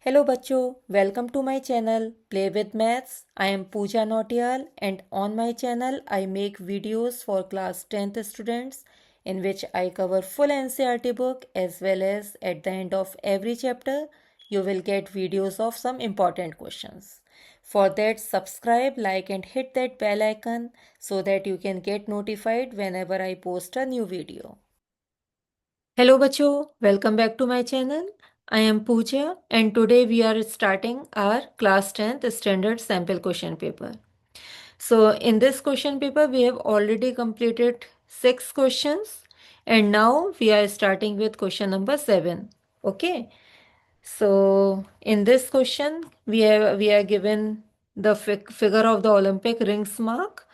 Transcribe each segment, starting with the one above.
Hello बच्चों, welcome to my channel play with maths. I am Pooja Nautiyal and on my channel I make videos for class 10th students in which I cover full NCERT book as well as at the end of every chapter you will get videos of some important questions. For that, subscribe, like and hit that bell icon so that you can get notified whenever I post a new video. Hello bachcho, welcome back to my channel. I am Pooja and today we are starting our class 10th standard sample question paper. So in this question paper we have already completed 6 questions and now we are starting with question number 7. Okay. So in this question we are given the figure of the Olympic rings mark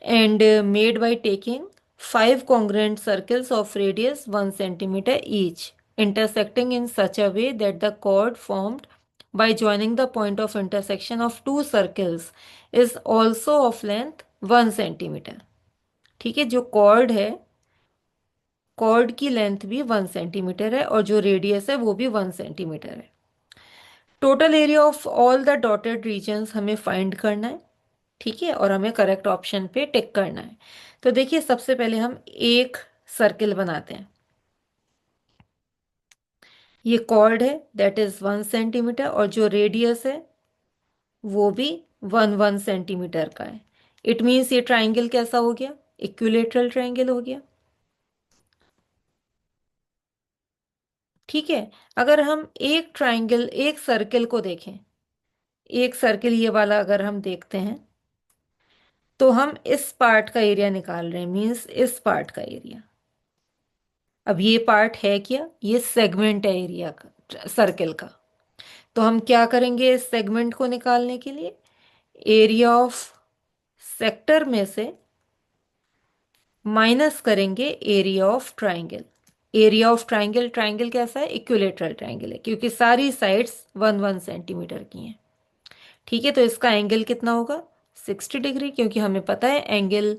and made by taking 5 congruent circles of radius 1 centimeter each, intersecting in such a way that the chord formed by joining the point of intersection of two circles is also of length 1 centimeter. ठीक है, जो cord है, cord की length भी 1 centimetre है और जो radius है वो भी 1 सेंटीमीटर है. Total area of all the dotted regions हमें फाइंड करना है. ठीक है, और हमें करेक्ट ऑप्शन पे टिक करना है. तो देखिए, सबसे पहले हम एक सर्किल बनाते हैं. ये कॉर्ड है, दैट इज 1 सेंटीमीटर और जो रेडियस है वो भी 1 सेंटीमीटर का है. इट मीन्स ये ट्राइंगल कैसा हो गया? इक्विलेटरल ट्राइंगल हो गया. ठीक है, अगर हम एक ट्राइंगल, एक सर्किल को देखें, एक सर्किल ये वाला अगर हम देखते हैं तो हम इस पार्ट का एरिया निकाल रहे हैं, मीन्स इस पार्ट का एरिया. अब ये पार्ट है क्या? ये सेगमेंट है एरिया का, सर्किल का. तो हम क्या करेंगे इस सेगमेंट को निकालने के लिए? एरिया ऑफ सेक्टर में से माइनस करेंगे area of triangle. Area of triangle, triangle कैसा है? इक्विलेटरल ट्राइंगल है क्योंकि सारी साइड्स 1 सेंटीमीटर की हैं. ठीक है, तो इसका एंगल कितना होगा? 60 डिग्री, क्योंकि हमें पता है एंगल,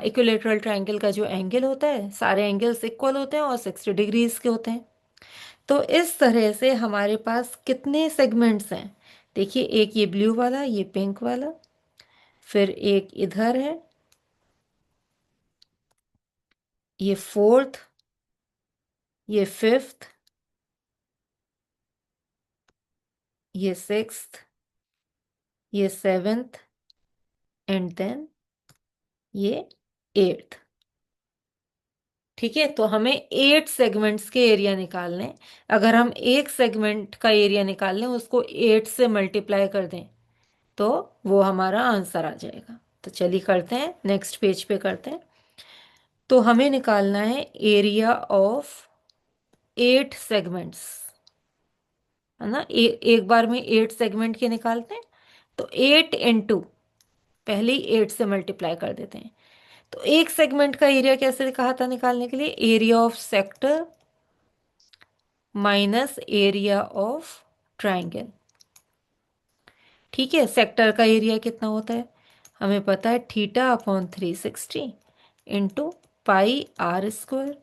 इक्विलेटरल ट्राइंगल का जो एंगल होता है, सारे एंगल्स इक्वल होते हैं और 60 डिग्रीज के होते हैं. तो इस तरह से हमारे पास कितने सेगमेंट्स हैं? देखिए, एक ये ब्लू वाला, ये पिंक वाला, फिर एक इधर है, ये फोर्थ, ये फिफ्थ, ये सिक्स्थ, ये सेवेंथ एंड देन ये एट्थ. ठीक है, तो हमें 8 सेगमेंट्स के एरिया निकालने हैं. अगर हम एक सेगमेंट का एरिया निकाल लें, उसको 8 से मल्टीप्लाई कर दें तो वो हमारा आंसर आ जाएगा. तो चलिए करते हैं, नेक्स्ट पेज पे करते हैं. तो हमें निकालना है एरिया ऑफ 8 सेगमेंट्स, है ना. एक बार में 8 सेगमेंट के निकालते हैं. तो 8 इंटू, पहले ही 8 से मल्टीप्लाई कर देते हैं. तो एक सेगमेंट का एरिया कैसे कहा था निकालने के लिए? Area of sector minus area of triangle. ठीक है, सेक्टर का एरिया कितना होता है? हमें पता है, theta upon 360 into pi are square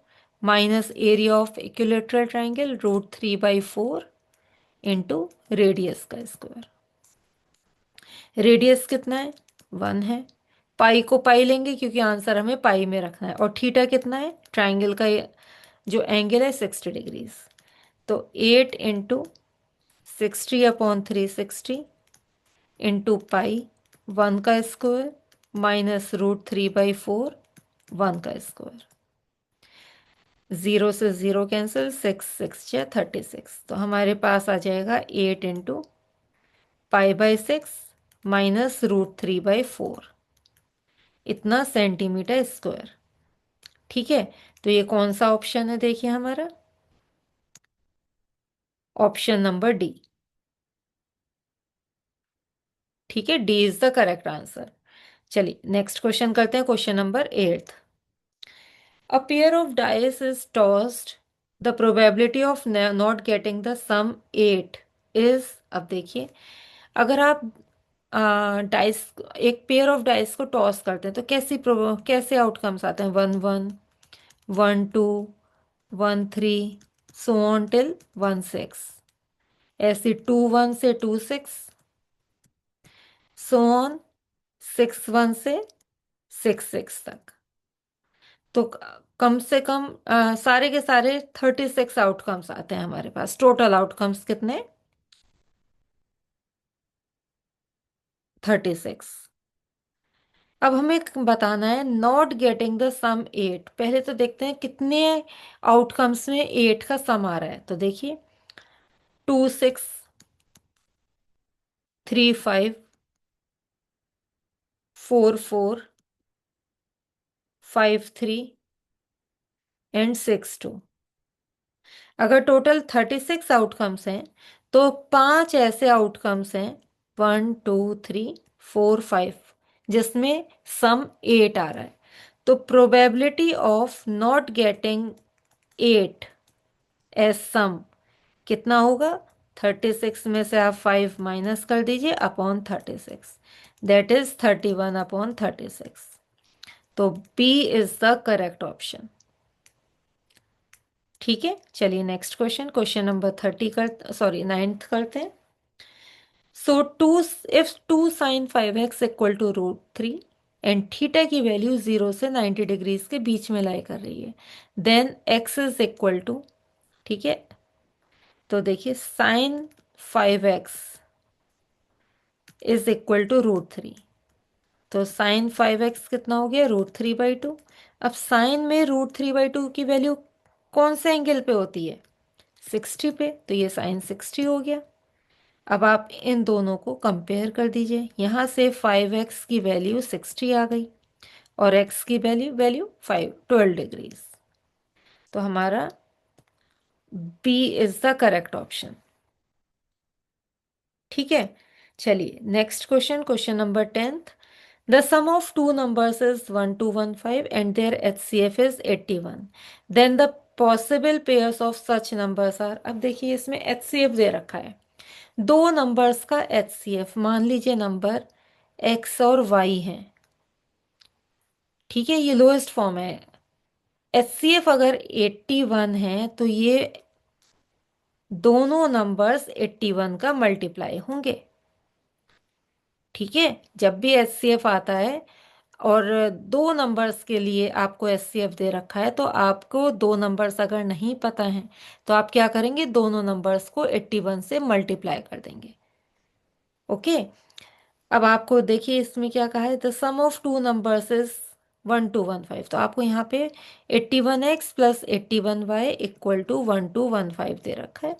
minus area of equilateral triangle √3/4 into radius का स्क्वायर. रेडियस कितना है? 1 है. पाई को पाई लेंगे क्योंकि आंसर हमें पाई में रखना है. और थीटा कितना है? ट्राइंगल का जो एंगल है 60 डिग्रीज. तो 8 इंटू 60/360 इंटू पाई, 1 का स्क्वायर माइनस √3/4, 1 का स्क्वायर. 0 से 0 कैंसिल, 6 6 या 36. तो हमारे पास आ जाएगा 8 इंटू पाई/6 माइनस √3/4, इतना सेंटीमीटर स्क्वायर. ठीक है, तो ये कौन सा ऑप्शन है? देखिए, हमारा ऑप्शन नंबर डी. ठीक है, D is the correct answer. चलिए नेक्स्ट क्वेश्चन करते हैं, question number 8. A pair of dice is tossed. The probability of not getting the sum 8 is, अब देखिए, अगर आप डाइस, एक पेयर ऑफ डाइस को टॉस करते हैं तो कैसे आउटकम्स आते हैं? 1 1, 1 2, 1 3, सो ऑन टिल 1 6. ऐसे 2 1 से 2 6, सो ऑन 6 1 से 6 6 तक। तो कम से कम सारे के सारे 36 आउटकम्स आते हैं हमारे पास। टोटल आउटकम्स कितने? 36। अब हमें बताना है नॉट गेटिंग द सम 8। पहले तो देखते हैं कितने आउटकम्स में 8 का सम आ रहा है। तो देखिए 2 6 3 5 4 4 5 3 एंड 6 2। अगर टोटल 36 आउटकम्स हैं तो पांच ऐसे आउटकम्स हैं, 1 2 3 4 5, जिसमें सम 8 आ रहा है। तो probability of not getting 8 as sum कितना होगा? 36 में से आप 5 माइनस कर दीजिए अपॉन 36, दैट इज 31/36। तो B is the correct option. ठीक है, चलिए नेक्स्ट क्वेश्चन, क्वेश्चन नंबर 30 कर सॉरी 9th करते हैं। So if 2 sin 5x equal to √3 and theta की वैल्यू 0 से 90 डिग्रीज के बीच में लाई कर रही है, then x is equal to, ठीक है, तो देखिए sin 5x is equal to √3। तो sin 5x कितना हो गया? √3/2। अब साइन में √3/2 की वैल्यू कौन से एंगल पे होती है? 60 पे, तो ये sin 60 हो गया। अब आप इन दोनों को कंपेयर कर दीजिए। यहाँ से 5x की वैल्यू 60 आ गई और x की वैल्यू वैल्यू 12 डिग्रीज। तो हमारा B is the correct option. ठीक है, चलिए next question, question number 10th। The sum of two numbers is 1215 and their HCF is 81। Then the possible pairs of such numbers are. अब देखिए इसमें HCF दे रखा है, दो नंबर्स का HCF, मान लीजिए नंबर x और y है। ठीक है, ये लोएस्ट फॉर्म है। HCF अगर 81 है तो ये दोनों नंबर्स 81 का मल्टीप्लाई होंगे। ठीक है, जब भी HCF आता है और दो नंबर्स के लिए आपको HCF दे रखा है, तो आपको दो नंबर्स अगर नहीं पता है तो आप क्या करेंगे? दोनों नंबर्स को 81 से मल्टीप्लाई कर देंगे। ओके, अब आपको देखिए इसमें क्या कहा है, the sum of two numbers is 1215। तो आपको यहाँ पे 81x plus 81y equal to 1215 दे रखा है।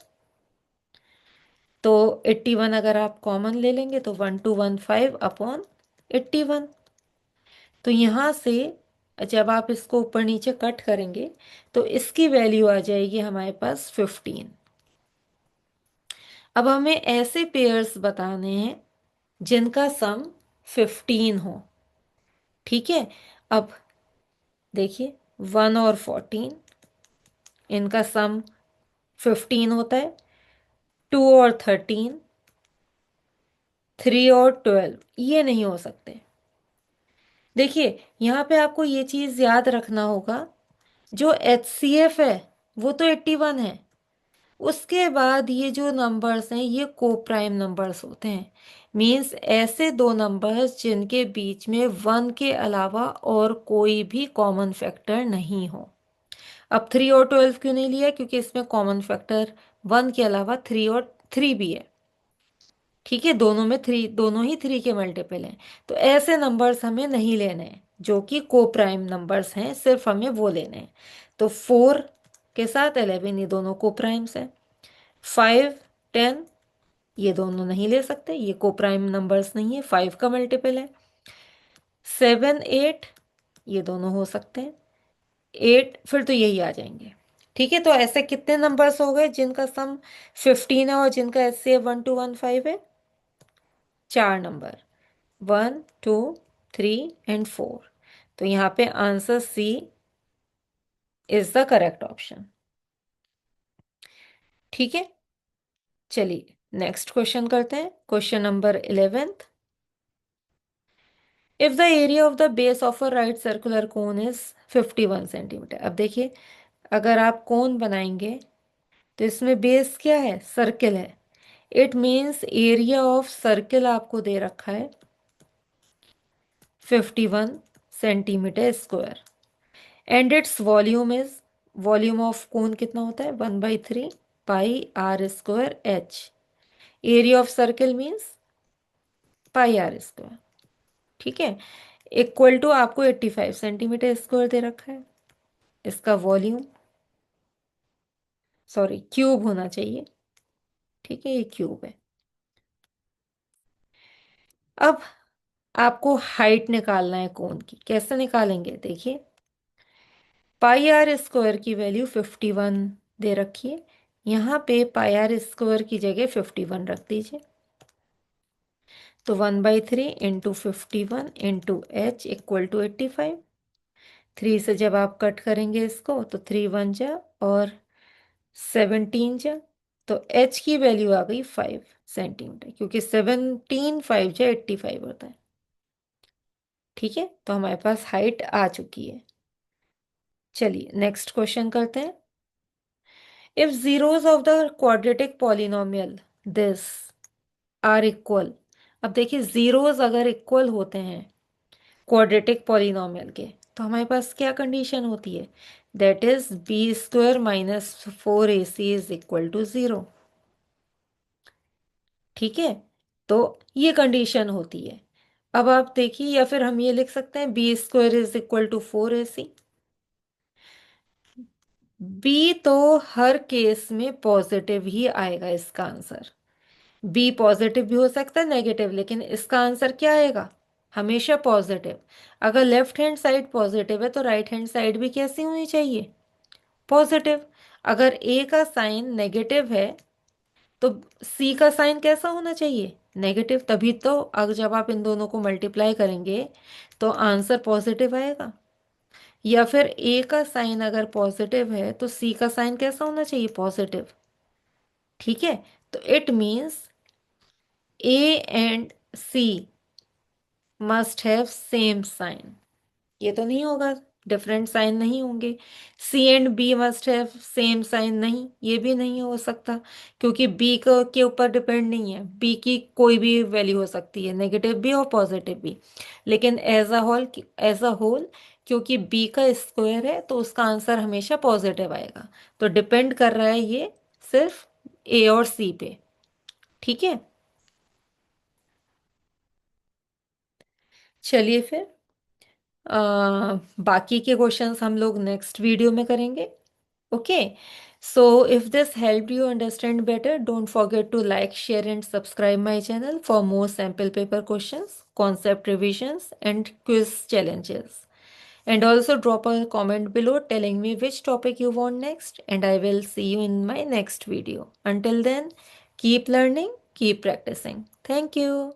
तो 81 अगर आप कॉमन ले लेंगे तो 1215 अपॉन 81। तो यहाँ से जब आप इसको ऊपर नीचे कट करेंगे तो इसकी वैल्यू आ जाएगी हमारे पास 15। अब हमें ऐसे पेयर्स बताने हैं जिनका सम 15 हो। ठीक है, अब देखिए 1 और 14, इनका सम 15 होता है। 2 और 13, 3 और 12, ये नहीं हो सकते। देखिए यहाँ पे आपको ये चीज़ याद रखना होगा, जो HCF है वो तो 81 है, उसके बाद ये जो नंबर्स हैं ये को प्राइम नंबर्स होते हैं। मीन्स ऐसे दो नंबर्स जिनके बीच में 1 के अलावा और कोई भी कॉमन फैक्टर नहीं हो। अब 3 और 12 क्यों नहीं लिया? क्योंकि इसमें कॉमन फैक्टर 1 के अलावा 3 और 3 भी है। ठीक है, दोनों में 3, दोनों ही 3 के मल्टीपल हैं। तो ऐसे नंबर्स हमें नहीं लेने हैं जो कि को प्राइम नंबर्स हैं, सिर्फ हमें वो लेने हैं। तो 4 के साथ 11, ये दोनों को प्राइम्स हैं। 5 10, ये दोनों नहीं ले सकते, ये को प्राइम नंबर्स नहीं है, 5 का मल्टीपल है। 7 8, ये दोनों हो सकते हैं। 8 फिर तो यही आ जाएंगे। ठीक है, तो ऐसे कितने नंबर्स हो गए जिनका सम 15 है और जिनका HCF 1215 है? 4 नंबर, 1 2 3 एंड 4। तो यहाँ पे answer C is the correct option. ठीक है, चलिए नेक्स्ट क्वेश्चन करते हैं, question number 11th। If the area of the base of a right circular cone is 51 centimetre. अब देखिए अगर आप कोन बनाएंगे तो इसमें बेस क्या है? सर्किल है। It means area of circle आपको दे रखा है 51 centimetre square and it's volume is, volume of cone कितना होता है 1/3 pi are square H. Area of circle means pi are square, ठीक है। इक्वल टू आपको 85 सेंटीमीटर स्क्वायर दे रखा है। इसका वॉल्यूम, सॉरी क्यूब होना चाहिए, ठीक है, ये क्यूब है। अब आपको हाइट निकालना है कोन की, कैसे निकालेंगे देखिए। पाई आर स्क्वायर की वैल्यू 51 दे रखी है, यहाँ पे पाई आर स्क्वायर की जगह 51 रख दीजिए। तो 1/3 into 51 into H equal to 85। 3 से जब आप कट करेंगे इसको तो 3 1 जा और 17 जा, तो एच की वैल्यू आ गई 5 सेंटीमीटर, क्योंकि 17 5 जा 85 होता है, ठीक है। तो हमारे पास हाइट आ चुकी है। चलिए नेक्स्ट क्वेश्चन करते हैं। If zeros of the quadratic polynomial this are equal, अब देखिए जीरोस अगर इक्वल होते हैं क्वाड्रेटिक पॉलिनोमियल के, तो हमारे पास क्या कंडीशन होती है, that is B square minus 4ac is equal to 0, ठीक है। तो ये कंडीशन होती है। अब आप देखिए, या फिर हम ये लिख सकते हैं B square is equal to 4ac। B तो हर केस में पॉजिटिव ही आएगा इसका आंसर। बी पॉजिटिव भी हो सकता है नेगेटिव, लेकिन इसका आंसर क्या आएगा, हमेशा पॉजिटिव। अगर लेफ्ट हैंड साइड पॉजिटिव है तो राइट हैंड साइड भी कैसी होनी चाहिए, पॉजिटिव। अगर ए का साइन नेगेटिव है तो सी का साइन कैसा होना चाहिए, नेगेटिव। तभी तो अगर जब आप इन दोनों को मल्टीप्लाई करेंगे तो आंसर पॉजिटिव आएगा। या फिर ए का साइन अगर पॉजिटिव है तो सी का साइन कैसा होना चाहिए, पॉजिटिव, ठीक है। तो it means A and C must have same sign, ये तो नहीं होगा, डिफरेंट साइन नहीं होंगे। C and B must have same sign, नहीं, ये भी नहीं हो सकता, क्योंकि बी के ऊपर डिपेंड नहीं है, बी की कोई भी वैल्यू हो सकती है, नेगेटिव भी और पॉजिटिव भी। लेकिन एज अ होल क्योंकि बी का स्क्वायर है तो उसका आंसर हमेशा पॉजिटिव आएगा। तो डिपेंड कर रहा है ये सिर्फ ए और सी पे, ठीक है। चलिए फिर बाकी के क्वेश्चंस हम लोग नेक्स्ट वीडियो में करेंगे। Okay, so if this helped you understand better, don't forget to like, share and subscribe my channel for more sample paper questions, concept revisions and quiz challenges. And also drop a comment below telling me which topic you want next, and I will see you in my next video. Until then, keep learning, keep practicing. Thank you.